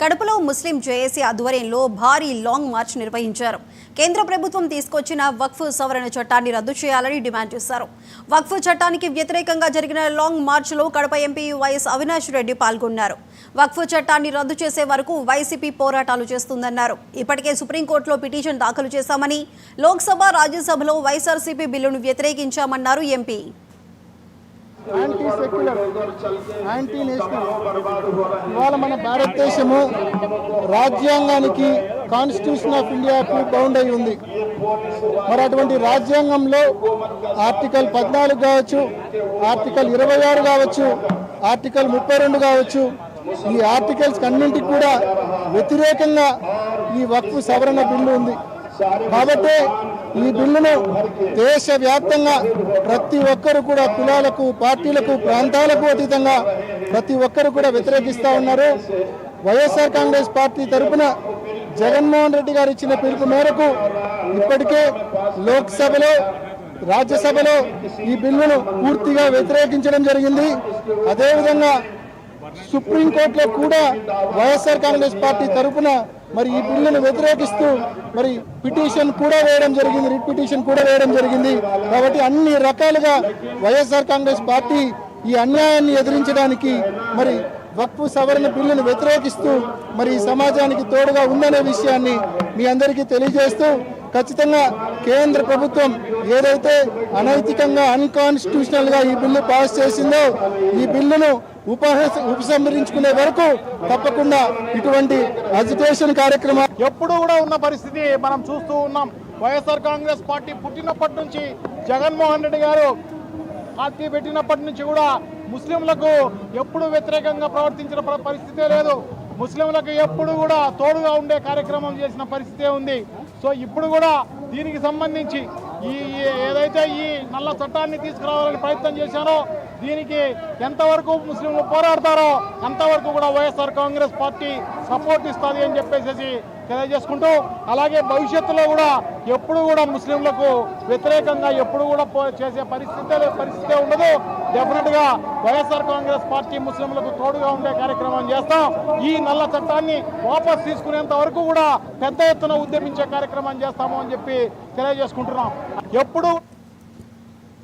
కడపలో ముస్లిం జేఏసీ ఆధ్వర్యంలో భారీ లాంగ్ మార్చ్ నిర్వహించారు. కేంద్ర ప్రభుత్వం తీసుకొచ్చిన వక్ఫ్ సవరణ చట్టాన్ని రద్దు చేయాలని డిమాండ్ చేశారు. వక్ఫ్ చట్టానికి వ్యతిరేకంగా జరిగిన లాంగ్ మార్చ్లో కడప ఎంపీ వైఎస్ అవినాష్ రెడ్డి పాల్గొన్నారు. వక్ఫ్ చట్టాన్ని రద్దు చేసే వరకు వైసీపీ పోరాటాలు చేస్తుందన్నారు. ఇప్పటికే సుప్రీంకోర్టులో పిటిషన్ దాఖలు చేశామని, లోక్సభ, రాజ్యసభలో వైఎస్ఆర్సీపీ బిల్లును వ్యతిరేకించామన్నారు MP. Anti secular, anti national. ఇవాళ మన భారతదేశము రాజ్యాంగానికి, కాన్స్టిట్యూషన్ ఆఫ్ ఇండియాకు బౌండ్ అయి ఉంది. మరి అటువంటి రాజ్యాంగంలో ఆర్టికల్ 14 కావచ్చు, ఆర్టికల్ 26 కావచ్చు, ఆర్టికల్ 32 కావచ్చు, ఈ ఆర్టికల్స్ అన్నింటికి కూడా వ్యతిరేకంగా ఈ వక్ఫ్ సవరణ బిల్లు ఉంది. కాబట్టి ఈ బిల్లును దేశవ్యాప్తంగా ప్రతి ఒక్కరు కూడా కులాలకు, పార్టీలకు, ప్రాంతాలకు అతీతంగా ప్రతి ఒక్కరు కూడా వ్యతిరేకిస్తూ ఉన్నారు. వైఎస్ఆర్ కాంగ్రెస్ పార్టీ తరఫున జగన్మోహన్ రెడ్డి గారు ఇచ్చిన పిలుపు మేరకు ఇప్పటికే లోక్సభలో, రాజ్యసభలో ఈ బిల్లును పూర్తిగా వ్యతిరేకించడం జరిగింది. అదేవిధంగా సుప్రీంకోర్టులో కూడా వైఎస్ఆర్ కాంగ్రెస్ పార్టీ తరఫున మరి ఈ బిల్లును వ్యతిరేకిస్తూ మరి పిటిషన్ కూడా వేయడం జరిగింది, రిట్ పిటిషన్ కూడా వేయడం జరిగింది. కాబట్టి అన్ని రకాలుగా వైఎస్ఆర్ కాంగ్రెస్ పార్టీ ఈ అన్యాయాన్ని ఎదిరించడానికి మరి వక్ఫ్ సవరణ బిల్లును వ్యతిరేకిస్తూ మరి సమాజానికి తోడుగా ఉందనే విషయాన్ని మీ అందరికీ తెలియజేస్తూ, ఖచ్చితంగా కేంద్ర ప్రభుత్వం ఏదైతే అనైతికంగా, అన్కాన్స్టిట్యూషనల్గా ఈ బిల్లు పాస్ చేసిందో ఈ బిల్లును ఉపసంహరించుకునే వరకు తప్పకుండా ఇటువంటి అజిటేషన్ కార్యక్రమం ఎప్పుడు కూడా ఉన్న పరిస్థితి మనం చూస్తూ ఉన్నాం. వైఎస్ఆర్ కాంగ్రెస్ పార్టీ పుట్టినప్పటి నుంచి, జగన్మోహన్ రెడ్డి గారు పార్టీ పెట్టినప్పటి నుంచి కూడా ముస్లింలకు ఎప్పుడు వ్యతిరేకంగా ప్రవర్తించిన పరిస్థితే లేదు. ముస్లింలకు ఎప్పుడు కూడా తోడుగా ఉండే కార్యక్రమం చేసిన పరిస్థితే ఉంది. సో ఇప్పుడు కూడా దీనికి సంబంధించి ఏదైతే ఈ నల్ల చట్టాన్ని తీసుకురావాలని ప్రయత్నం చేశారో దీనికి ఎంతవరకు ముస్లింలు పోరాడతారో అంతవరకు కూడా వైఎస్ఆర్ కాంగ్రెస్ పార్టీ సపోర్ట్ ఇస్తుంది అని చెప్పేసి తెలియజేసుకుంటూ, అలాగే భవిష్యత్తులో కూడా ఎప్పుడు కూడా ముస్లింలకు వ్యతిరేకంగా ఎప్పుడు కూడా చేసే పరిస్థితే ఉండదు. డెఫినెట్గా వైఎస్ఆర్ కాంగ్రెస్ పార్టీ ముస్లింలకు తోడుగా ఉండే కార్యక్రమం చేస్తాం. ఈ నల్ల చట్టాన్ని వాపస్ తీసుకునేంత వరకు కూడా పెద్ద ఎత్తున ఉద్యమించే కార్యక్రమం చేస్తాము అని చెప్పి తెలియజేసుకుంటున్నాం. ఎప్పుడు